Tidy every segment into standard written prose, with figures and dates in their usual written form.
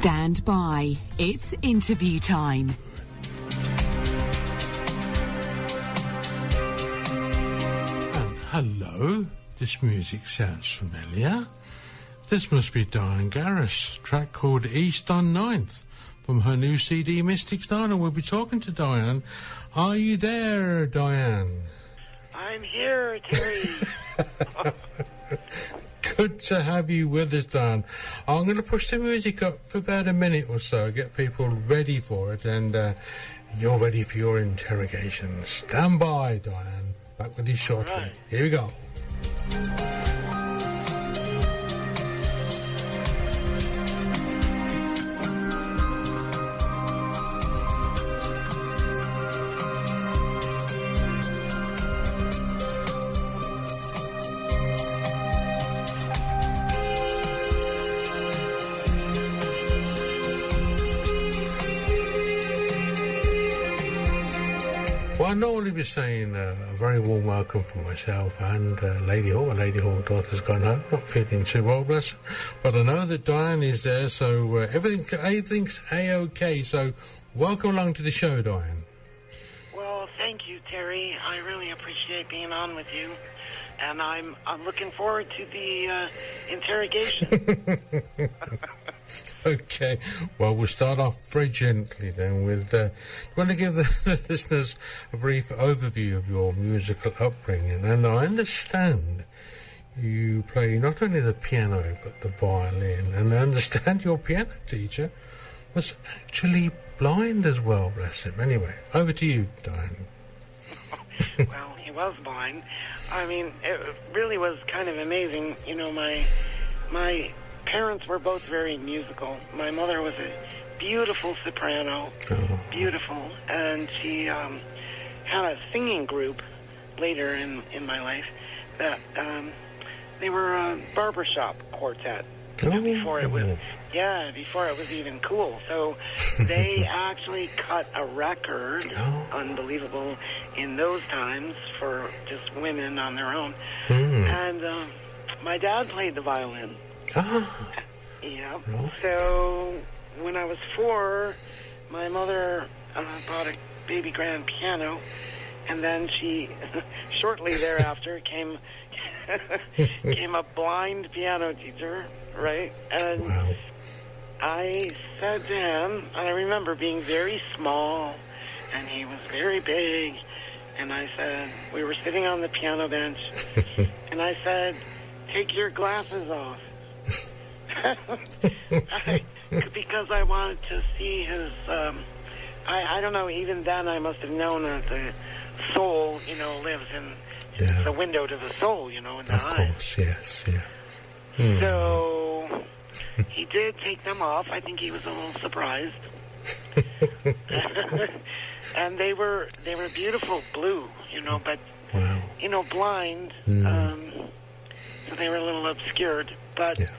Stand by. It's interview time. Hello, this music sounds familiar. This must be Dyan Garris, track called East on 9th from her new CD Mystics 9, and we'll be talking to Dyan. Are you there, Dyan? I'm here, Terry. Good to have you with us, Dyan. I'm going to push the music up for about a minute or so, get people ready for it, and you're ready for your interrogation. Stand by, Dyan. Back with you shortly. Right. Here we go. Well, I'd normally be saying a very warm welcome for myself and Lady Hawke. Lady Hawke's daughter's gone home, not feeling too well, bless her. But I know that Dyan is there, so everything's A-OK. So welcome along to the show, Dyan. Well, thank you, Terry. I really appreciate being on with you. And I'm looking forward to the interrogation. Okay, well, we'll start off very gently then with, you want to give the listeners a brief overview of your musical upbringing. And I understand you play not only the piano but the violin, and I understand your piano teacher was actually blind as well, bless him. Anyway, over to you, Dyan. Well, he was blind. I mean, it really was kind of amazing. You know, my parents were both very musical. My mother was a beautiful soprano, beautiful, and she had a singing group later in my life that they were a barbershop quartet. Before it was even cool. So they actually cut a record, unbelievable in those times, for just women on their own. And my dad played the violin. Yeah. So when I was 4, my mother bought a baby grand piano, and then she shortly thereafter came a blind piano teacher, right? And I said to him, and I remember being very small, and he was very big, and I said, we were sitting on the piano bench, and I said, take your glasses off. Because I wanted to see his, I don't know, even then I must have known that the soul, you know, lives in the window to the soul, you know, in the eyes. Of course, yes, yeah. So he did take them off. I think he was a little surprised. And they were beautiful blue, you know, but, you know, blind, so they were a little obscured. But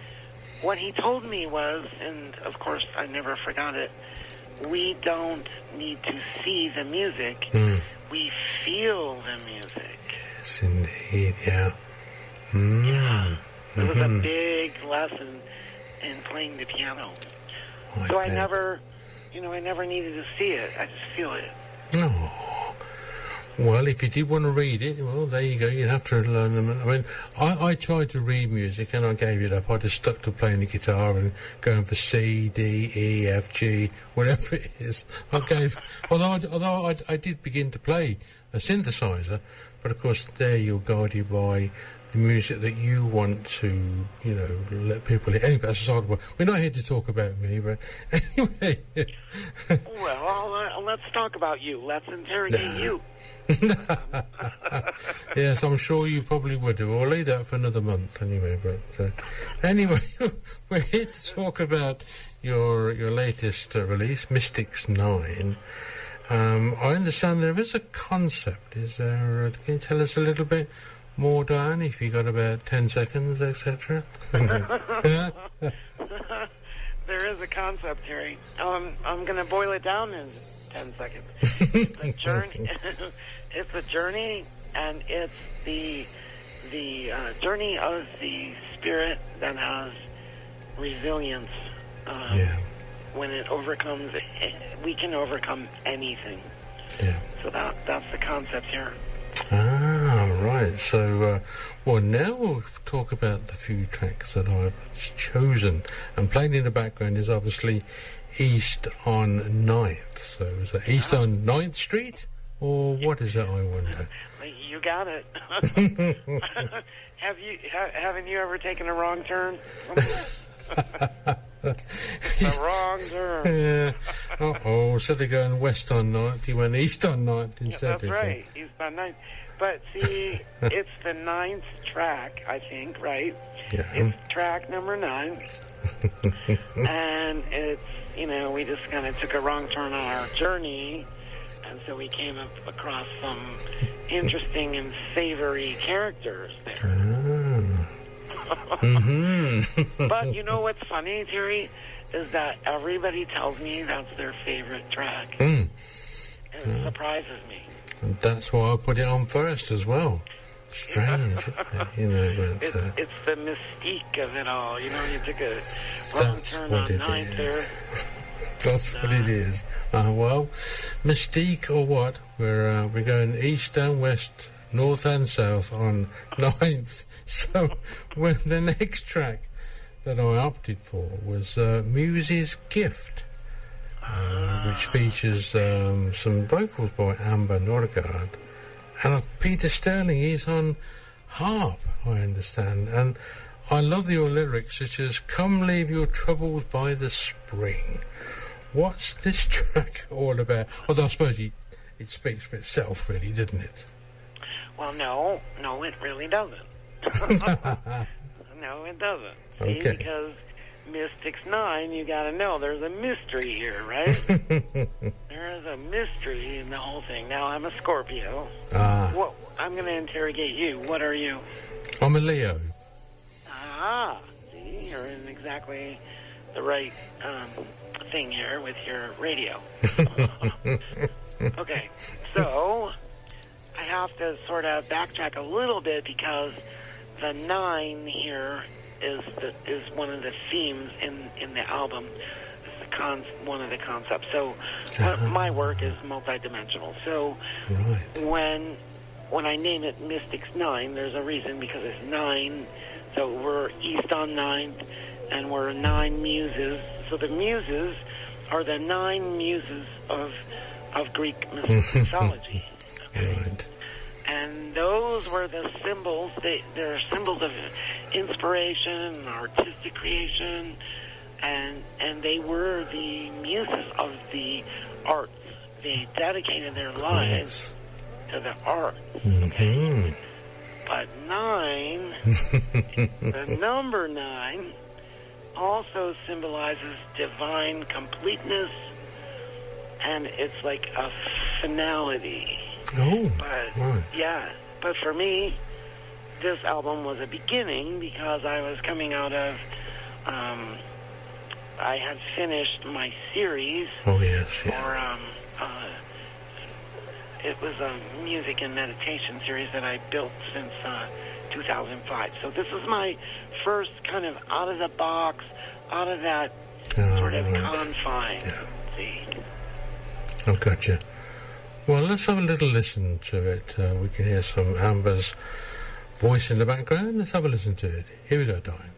what he told me was, and of course I never forgot it, we don't need to see the music, we feel the music. Yes, indeed, yeah. Yeah. It was a big lesson in playing the piano. So I never needed to see it. I just feel it. Oh. Well, if you did want to read it, well, there you go. You'd have to learn them. I mean, I tried to read music and I gave it up. I just stuck to playing the guitar and going for C, D, E, F, G, whatever it is. Although I did begin to play a synthesizer, but of course there you're guided by the music that you want to, you know, let people hear. Anyway, that's aside. We're not here to talk about me, but anyway. Well, let's talk about you. Let's interrogate you. Yes, I'm sure you probably would do. I'll leave that for another month anyway. But anyway, we're here to talk about your latest release, Mystics 9. I understand there is a concept. Is there? Can you tell us a little bit more, Dyan, if you got about 10 seconds, etc.? There is a concept, Terry. I'm going to boil it down in 10 seconds. It's a journey, and it's the journey of the spirit that has resilience. when it overcomes, we can overcome anything. Yeah. So that's the concept here. Ah, right. So, well, now we'll talk about the few tracks that I've chosen. And playing in the background is obviously East on 9th. So is that East on 9th Street? Or what is that, I wonder? You got it. Haven't you ever taken a wrong turn? The wrong turn. Yeah. Instead of going west on 9th, he went east on 9th instead. That's right, east on 9th. But see, it's the 9th track, I think, right? Yeah. It's track number 9. And it's, we just kind of took a wrong turn on our journey. And so we came across some interesting and savory characters there. But you know what's funny, Terry, is that everybody tells me that's their favorite track. It surprises me. And that's why I put it on first as well. Strange, but it's the mystique of it all. You took a wrong turn on 9th there. That's what it is. Well, mystique or what? We're going east and west, north and south on 9th. So when the next track that I opted for was Muse's Gift, which features some vocals by Amber Norgard. And Peter Sterling is on harp, I understand. And I love your lyrics, such as, "Come leave your troubles by the spring." What's this track all about? Although I suppose it speaks for itself, really, doesn't it? Well, no, it really doesn't. No, it doesn't. See, Okay. because Mystics 9, you got to know there's a mystery here, right? There is a mystery in the whole thing. Now, I'm a Scorpio. Well, I'm going to interrogate you. What are you? I'm a Leo. See, you're in exactly the right thing here with your radio. Okay, so I have to sort of backtrack a little bit because the 9 here is one of the themes in the album. It's one of the concepts. So my work is multidimensional. So when I name it Mystics 9, there's a reason, because it's 9. So we're east on 9th, and we're 9 muses. So the muses are the 9 muses of Greek mythology. Okay? Right. And those were the symbols. They're symbols of inspiration, artistic creation, and they were the muses of the arts. They dedicated their lives to the arts. Okay? But 9, the number 9, also symbolizes divine completeness, and it's like a finality. But for me, this album was a beginning, because I was coming out of, I had finished my series. It was a music and meditation series that I built since 2005. So this is my first kind of out of the box, out of that sort of confine. See? Oh, gotcha. Well, let's have a little listen to it. We can hear some Amber's voice in the background. Let's have a listen to it. Here we go, Dyan.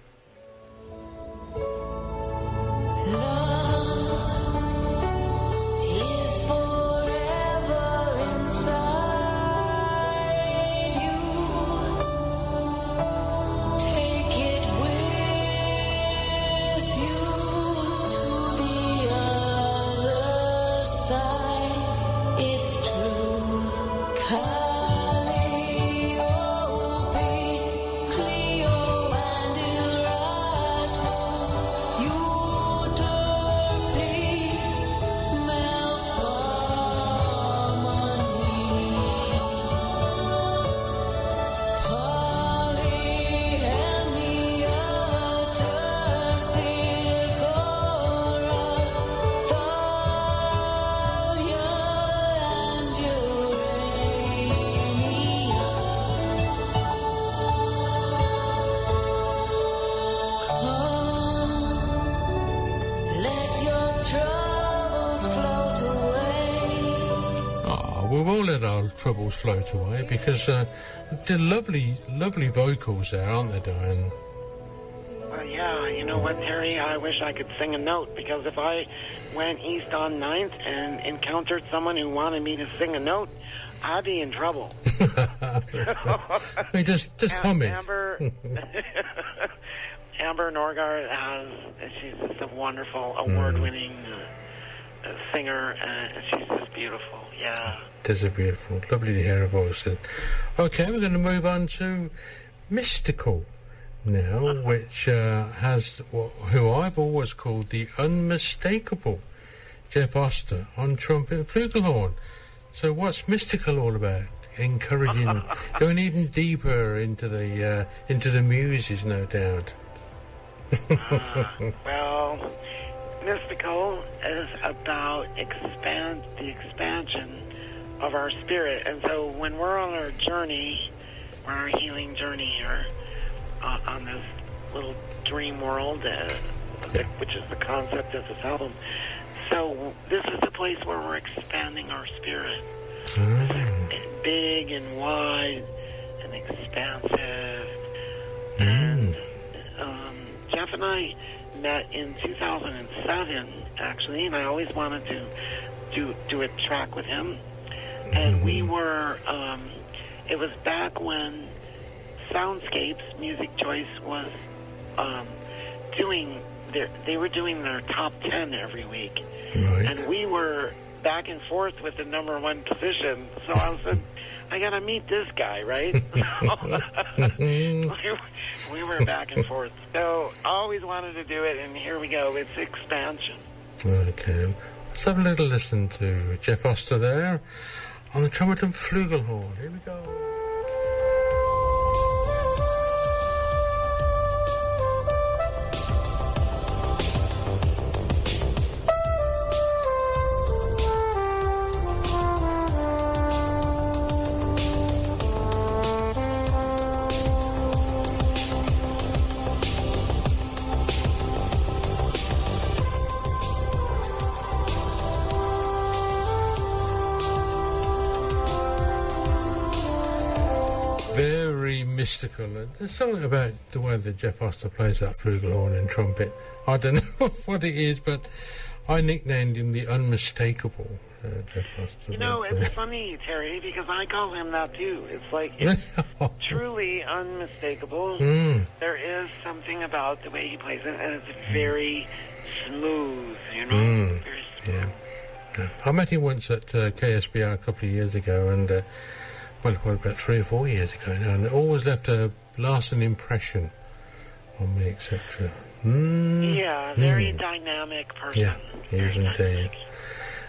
Cleo and let our troubles float away, because they're lovely vocals there, aren't they, Dyan? Well, yeah, you know what, Terry? I wish I could sing a note, because if I went east on 9th and encountered someone who wanted me to sing a note, I'd be in trouble. Hey, just hum it. Amber Norgard she's just a wonderful, award-winning singer, and she's just beautiful, yeah. It is a beautiful, lovely to hear her voice. Okay, we're going to move on to Mystical now, which has who I've always called the unmistakable Jeff Oster on trumpet and flugelhorn. So what's Mystical all about? Encouraging, going even deeper into the muses, no doubt. Well, Mystical is about the expansion of our spirit, and so when we're on our journey, we're on our healing journey here, on this little dream world, which is the concept of this album. So this is the place where we're expanding our spirit. Big and wide and expansive. And Jeff and I met in 2007, actually, and I always wanted to do a track with him. And we were, it was back when Soundscapes Music Choice was they were doing their top 10 every week. Right. And we were back and forth with the number one position. So I said, I got to meet this guy, right? We were back and forth. So I always wanted to do it, and here we go. It's expansion. Okay. Let's have a little listen to Jeff Oster there on the trumpet and flugelhorn. Here we go. Mystical. There's something about the way that Jeff Oster plays that flugelhorn and trumpet. I don't know what it is, but I nicknamed him the unmistakable Jeff Oster. You know, it's funny, Terry, because I call him that too. It's like, it's truly unmistakable. There is something about the way he plays it, and it's very smooth, you know? Very smooth. Yeah. I met him once at KSBR a couple of years ago, and well, about 3 or 4 years ago now, and it always left a lasting impression on me, etc. Yeah, very dynamic person. Yeah, he is indeed.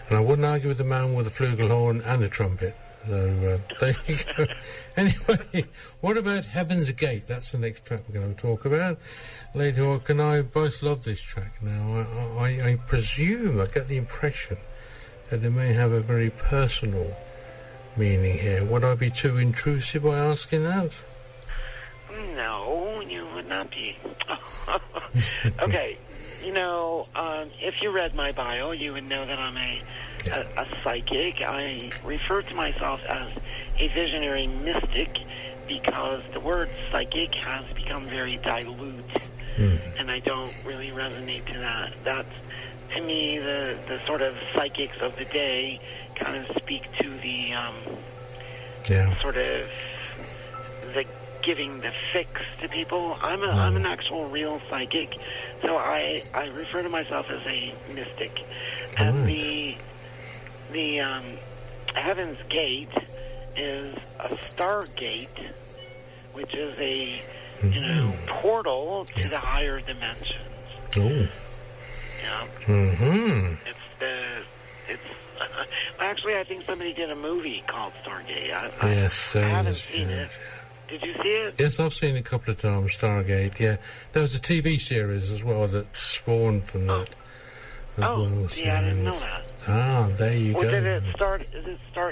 And I wouldn't argue with the man with a flugelhorn and a trumpet. So there you go. Anyway, what about Heaven's Gate? That's the next track we're going to talk about. Lady Hawke and I both love this track. Now, I presume, I get the impression that it may have a very personal meaning here. Would I be too intrusive by asking that? No, you would not be. Okay, you know, if you read my bio, you would know that I'm a psychic. I refer to myself as a visionary mystic because the word psychic has become very dilute, and I don't really resonate to that. That's, to me, the sort of psychics of the day kind of speak to the sort of the giving the fix to people. I'm an actual real psychic, so I refer to myself as a mystic. And the Heaven's Gate is a stargate, which is a portal to the higher dimensions. Oh. Yeah. Actually, I think somebody did a movie called Stargate. I haven't seen it. Did you see it? Yes, I've seen it a couple of times, Stargate, yeah. There was a TV series as well that spawned from that as well. So yeah, I didn't know that. Ah, there you go. Did it start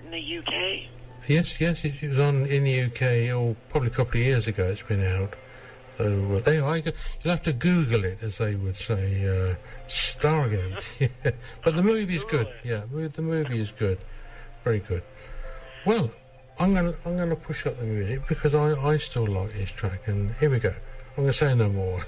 in the UK? Yes, it was on in the UK, probably a couple of years ago it's been out. So there you go. You'll have to Google it, as they would say, Stargate. Yeah. But the movie's good. Yeah, the movie is good. Very good. Well, I'm gonna push up the music because I still like this track, and here we go. I'm gonna say no more.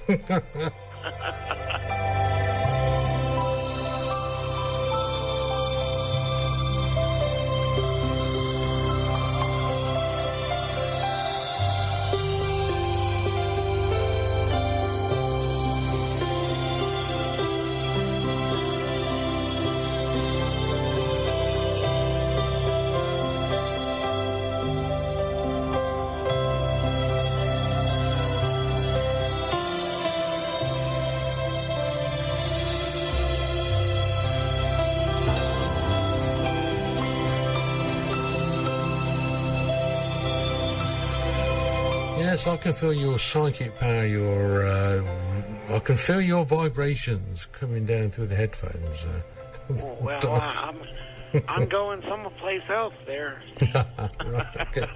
Yes, I can feel your psychic power, I can feel your vibrations coming down through the headphones. Well, I'm going someplace else there. Right, okay.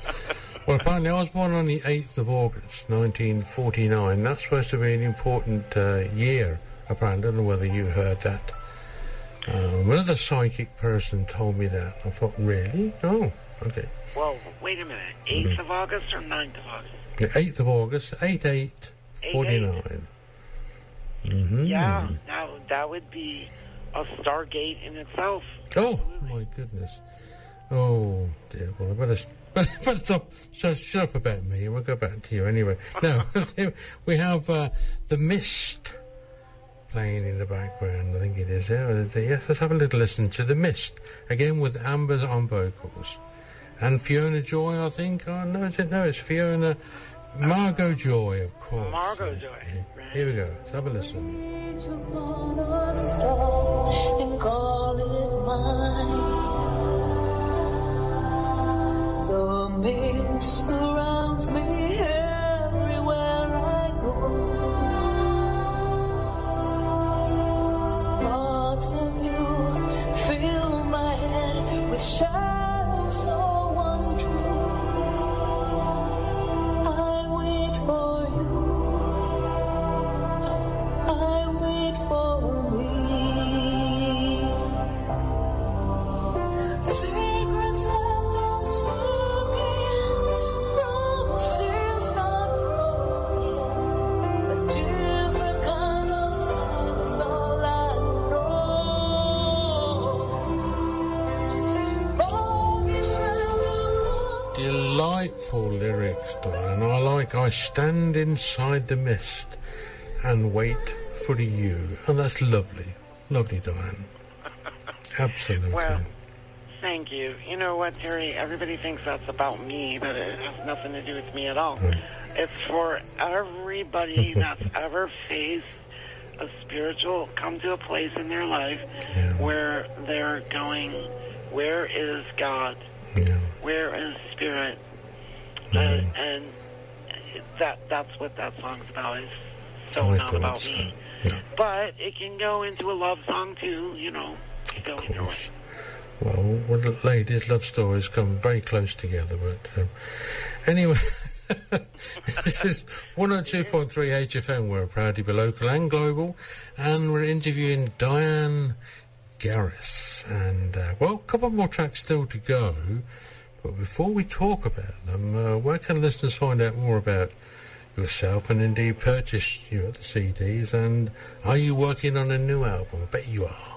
Well, apparently I was born on the 8th of August, 1949. That's supposed to be an important year, apparently. I don't know whether you heard that. Another psychic person told me that. I thought, really? Oh, okay. Well, wait a minute. 8th of August or 9th of August? The 8th of August, 8/8/49. Mm-hmm. Yeah, now that would be a Stargate in itself. Oh, my goodness. Oh, dear. Well, I better stop. Shut up about me, and we'll go back to you anyway. Now, we have The Mist playing in the background, I think it is. Yes, let's have a little listen to The Mist, again with Amber on vocals. And Fiona Joy, I think. Oh, no, it's Fiona... Margot Joy, of course. Margot Joy. Yeah. Right. Here we go. Let's have a listen. Upon a star and call it mine. The mist surrounds me everywhere I go. Parts of you fill my head with shadows so untrue. Delightful lyrics, Diane. I stand inside the mist and wait for you. And that's lovely. Lovely, Diane. Absolutely. Well, thank you. You know what, Terry? Everybody thinks that's about me, but it has nothing to do with me at all. It's for everybody that's ever faced a spiritual, come to a place in their life where they're going, where is God? Yeah. Where is Spirit? And that's what that song's about. It's so not about me. Yeah. But it can go into a love song too, you know. Go either way. Well, the ladies' love stories come very close together, but anyway, this is 102.3 HFM. We're proud to be local and global, and we're interviewing Dyan Garris. And, well, a couple more tracks still to go, but before we talk about them, where can listeners find out more about yourself and indeed purchase the CDs? And are you working on a new album? I bet you are.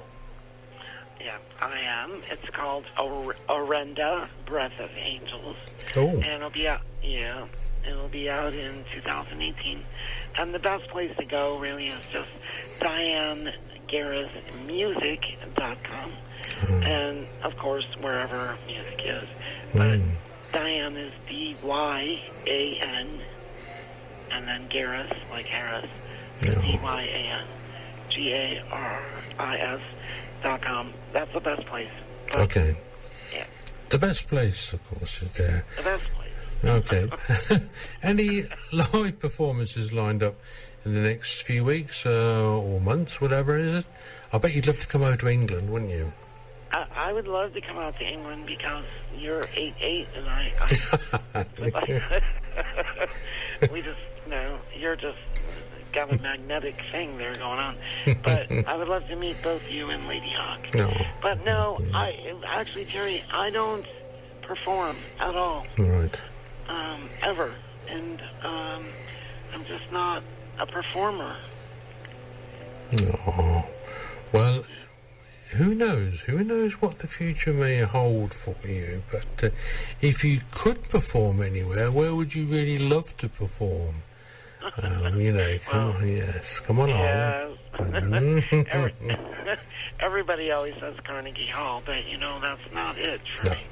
Yeah, I am. It's called Orenda, Breath of Angels. Oh. And it'll be out, it'll be out in 2018. And the best place to go really is just DyanGarrisMusic.com. And, of course, wherever music is. But Dyan is D-Y-A-N, and then Garris, like Harris, DyanGarris.com. That's the best place. But, okay. Yeah. The best place, of course, is there. The best place. Okay. Any live performances lined up in the next few weeks or months, whatever is it? I bet you'd love to come over to England, wouldn't you? I would love to come out to England because you're 8'8", and we just, you're just got a magnetic thing there going on. But I would love to meet both you and Lady Hawke. No. But no, actually, Terry, I don't perform at all. Right. Ever. And I'm just not a performer. Oh. Well, who knows? Who knows what the future may hold for you? But if you could perform anywhere, where would you really love to perform? Come along. Yes. Everybody always says Carnegie Hall, but, that's not it for me.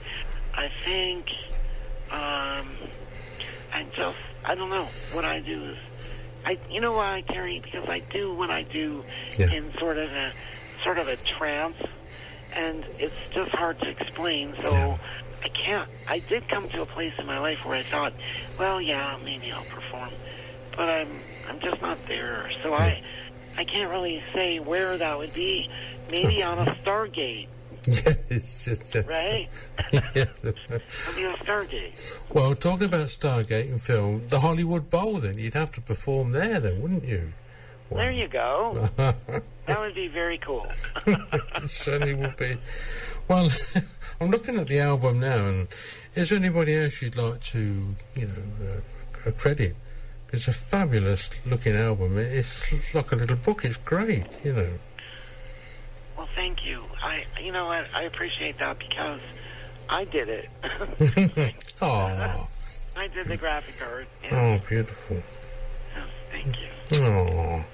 I think, I don't know. What I do is, you know why, Terry? Because I do what I do in sort of a trance, and it's just hard to explain, so I can't. I did come to a place in my life where I thought, well, yeah, maybe I'll perform, but I'm just not there, so I can't really say where that would be. Maybe on a Stargate. Yeah, it's just... right? Yeah. Maybe a Stargate. Well, talking about Stargate and film, the Hollywood Bowl, then, you'd have to perform there, then, wouldn't you? Wow. There you go. That would be very cool. It certainly would be. Well, I'm looking at the album now, and is there anybody else you'd like to, credit? It's a fabulous-looking album. It's like a little book. It's great, Well, thank you. I appreciate that because I did it. Oh. I did the graphic art. Oh, beautiful. Yes, thank you. Oh.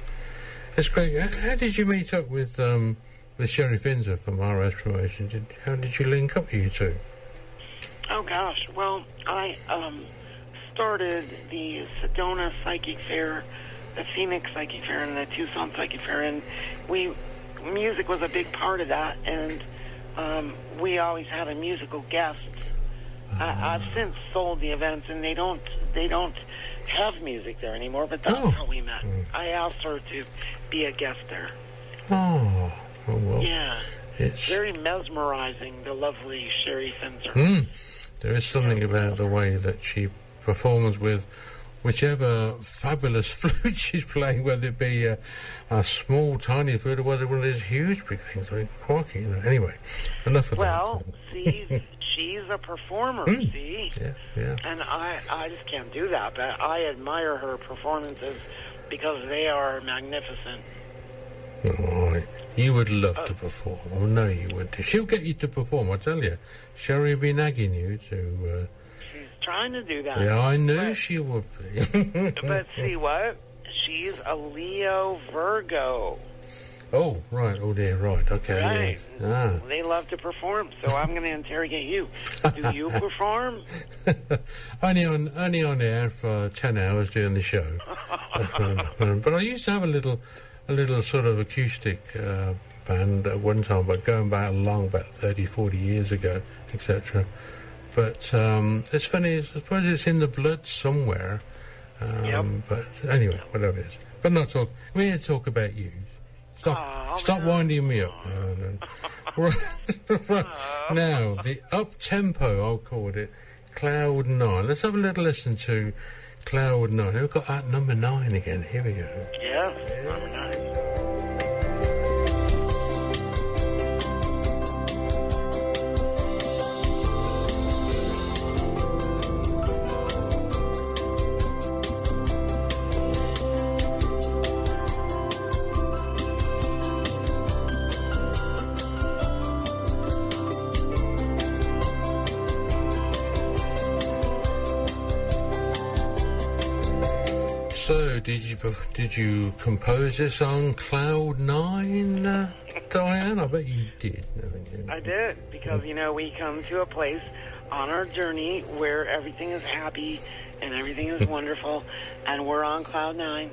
It's great. How did you meet up with Sherry Finzer from RS Promotion? How did you link up, you two? Oh, gosh. Well, I started the Sedona Psychic Fair, the Phoenix Psychic Fair, and the Tucson Psychic Fair, and music was a big part of that, and we always had a musical guest. I've since sold the events, and they don't have music there anymore, but that's how we met. I asked her to be a guest there. Oh, well. Yeah. It's very mesmerizing, the lovely Sherry Finzer. There is something about the way that she performs with whichever fabulous flute she's playing, whether it be a small, tiny flute or whether one of these huge big things. I mean, quirky, Anyway, enough of that. Well, see, she's a performer, see? Yeah. And I just can't do that, but I admire her performances because they are magnificent. Oh, you would love to perform. I know you would. She'll get you to perform, I tell you. Sherry will be nagging you to... She's trying to do that. Yeah, I knew she would be. But see what? She's a Leo Virgo. Oh, right. Oh, dear, right. Okay, right. Yes. They love to perform, so I'm going to interrogate you. Do you perform? only on air for 10 hours doing the show. But I used to have a little sort of acoustic band at one time, but going back about 30, 40 years ago, etc. But it's funny, I suppose it's in the blood somewhere. But anyway, whatever it is. But we're here to talk about you. Stop winding me up. Right. Now, the up-tempo, I'll call it, Cloud 9. Let's have a little listen to Cloud 9. We've got that number 9 again. Here we go. Yeah, number 9. So, did you compose this on Cloud 9, Dyan? I bet you did. I did, because, we come to a place on our journey where everything is happy and everything is wonderful, and we're on Cloud 9,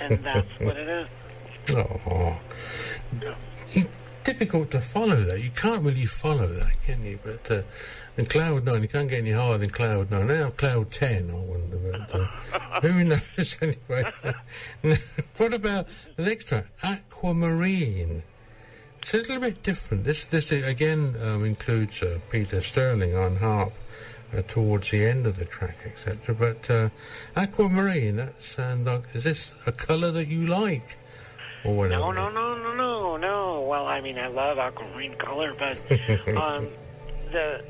and that's what it is. Oh. Difficult to follow that. You can't really follow that, can you? But in Cloud 9, you can't get any higher than Cloud 9. Now Cloud 10, I wonder. But, who knows, anyway. What about the next track, Aquamarine? It's a little bit different. This again includes Peter Sterling on harp towards the end of the track, etc. But Aquamarine, is this a colour that you like? Or whatever? No. Well, I love aquamarine color, but the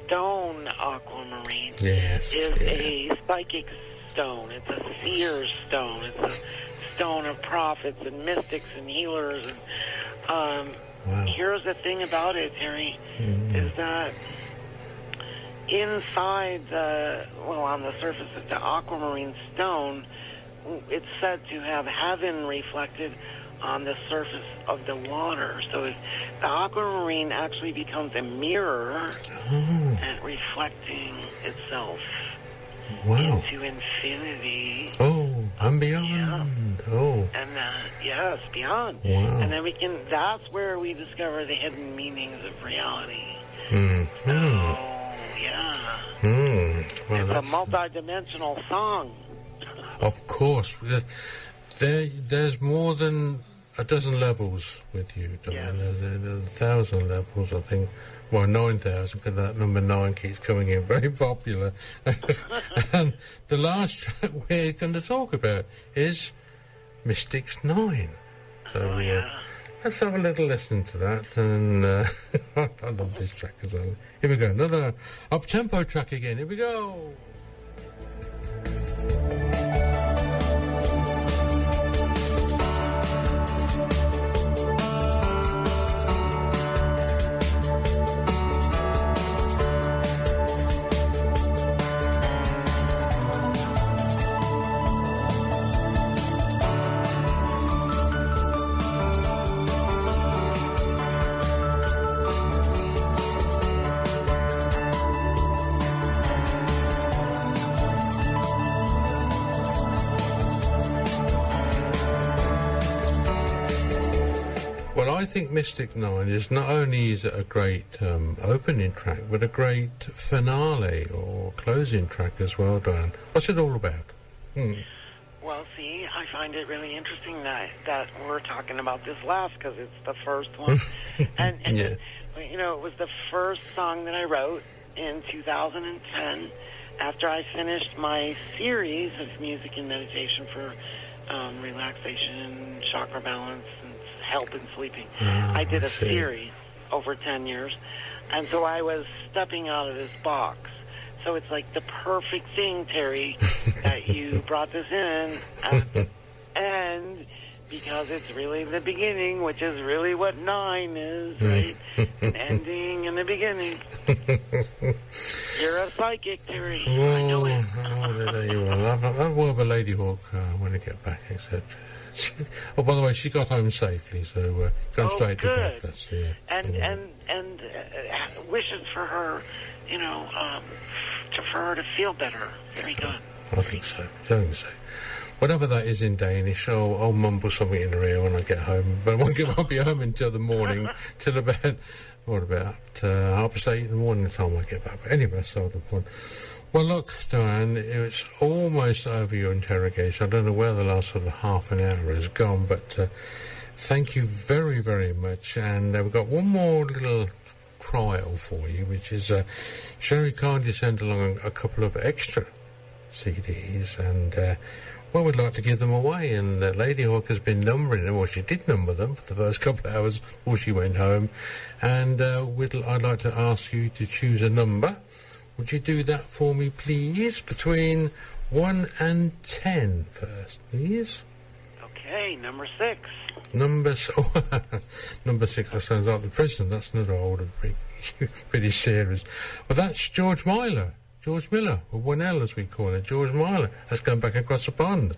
stone aquamarine Yes. is a psychic stone. It's a seer stone. It's a stone of prophets and mystics and healers. And Wow. here's the thing about it, Terry, is that inside on the surface of the aquamarine stone, it's said to have heaven reflected on the surface of the water. So the aquamarine actually becomes a mirror and reflecting itself into infinity. Oh, and beyond. Yeah. Oh. And yes, beyond. Wow. And then that's where we discover the hidden meanings of reality. Mm-hmm. Oh, yeah. Well, It's a multi-dimensional song. Of course. There's more than a dozen levels with you, Dyan. Yeah. There's 1,000 levels, I think. Well, 9,000, because that number 9 keeps coming in, very popular. And the last track we're going to talk about is Mystics 9. So let's have a little listen to that. And I love this track as well. Here we go, another up-tempo track again. Here we go. I think Mystic 9 is not only is it a great opening track, but a great finale or closing track as well, Dyan. What's it all about? Well, see, I find it really interesting that we're talking about this last, because it's the first one. and yeah. You know, it was the first song that I wrote in 2010 after I finished my series of music and meditation for relaxation, chakra balance, and help in sleeping. I did a series over 10 years, and so I was stepping out of this box. So it's like the perfect thing, Terry, that you brought this in at the end, because it's really the beginning, which is really what 9 is, right? An ending and a beginning. You're a psychic, Terry. I know it. There you are. I'll work with Lady Hawke when I get back, etc. Oh, by the way, she got home safely, so gone straight to bed. That's and wishes for her, for her to feel better. Very good. I think so. Whatever that is in Danish, I'll mumble something in her ear when I get home. But I won't be home until the morning, till about, what about 8:30 in the morning time I get back. But anyway, that's all the point. Well, look, Dyan, it's almost over your interrogation. I don't know where the last sort of half an hour has gone, but thank you very, very much. And we've got one more little trial for you, which is Sherry kindly sent along a couple of extra CDs, and we'd like to give them away. And Lady Hawke has been numbering them, or she did number them for the first couple of hours before she went home. And I'd like to ask you to choose a number. Would you do that for me, please? Between 1 and 10 first, please. Okay, number 6. Number 6, that sounds like the prison. That's another old British series. Well, that's George Miller, with 1L as we call it, George Miller. That's going back across the pond.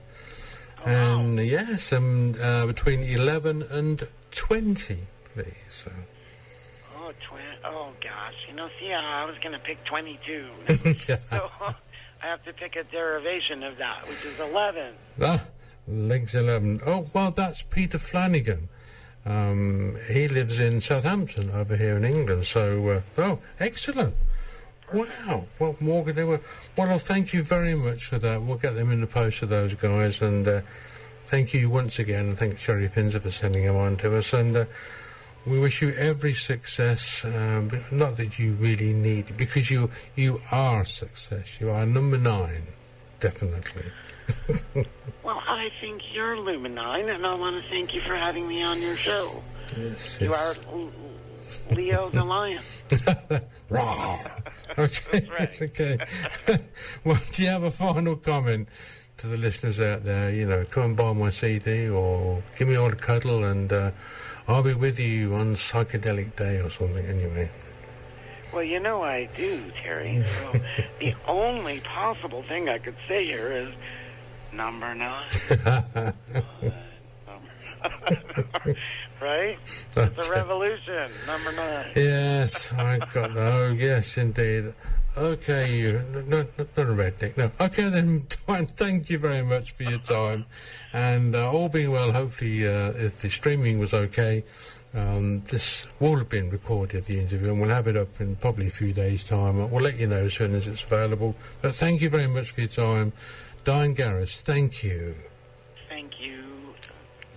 Oh, and yes, between 11 and 20, please. So. Oh, gosh. I was going to pick 22. So I have to pick a derivation of that, which is 11. Legs 11. Oh, well, that's Peter Flanagan. He lives in Southampton over here in England. So, excellent. Wow. What more could they were? Well, I'll thank you very much for that. We'll get them in the post to those guys. And thank you once again. And thank Sherry Finzer for sending them on to us. And we wish you every success, but not that you really need it, because you are success. You are number 9, definitely. Well, I think you're Luminine, and I want to thank you for having me on your show. Yes. You are Leo the lion. Rah. Okay, That's right. okay. Well, do you have a final comment to the listeners out there? You know, come and buy my CD or give me all a cuddle and I'll be with you on Psychedelic Day or something anyway. Well, you know I do, Terry. So the only possible thing I could say here is number 9. Right? It's a revolution. Number 9. Yes, I got that. Oh, yes, indeed. Okay, you not a redneck. No. Okay then, Dyan, thank you very much for your time. And all being well, hopefully, if the streaming was okay, this will have been recorded, the interview, and we'll have it up in probably a few days' time. We'll let you know as soon as it's available. But thank you very much for your time. Dyan Garris, thank you. Thank you,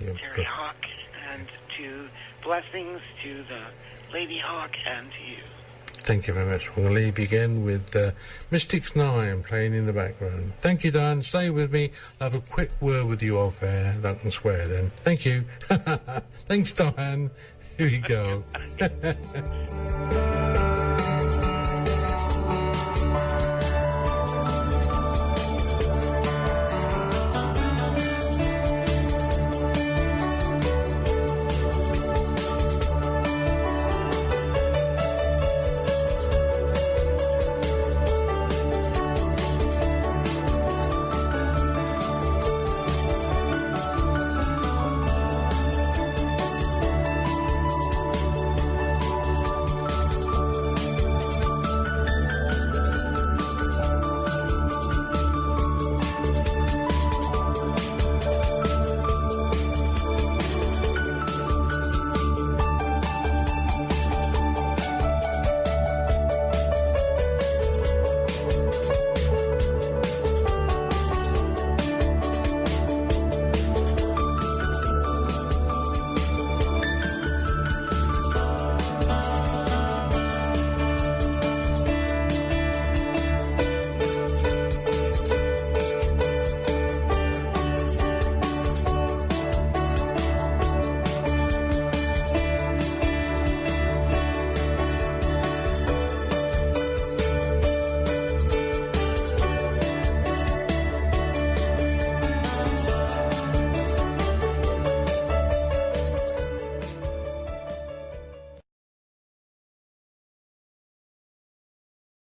Terry Hawke, and to blessings to the Lady Hawke and to you. Thank you very much. We're going to leave you again with Mystics 9 playing in the background. Thank you, Dyan. Stay with me. I'll have a quick word with you off air. Don't can swear then. Thank you. Thanks, Dyan. Here we go.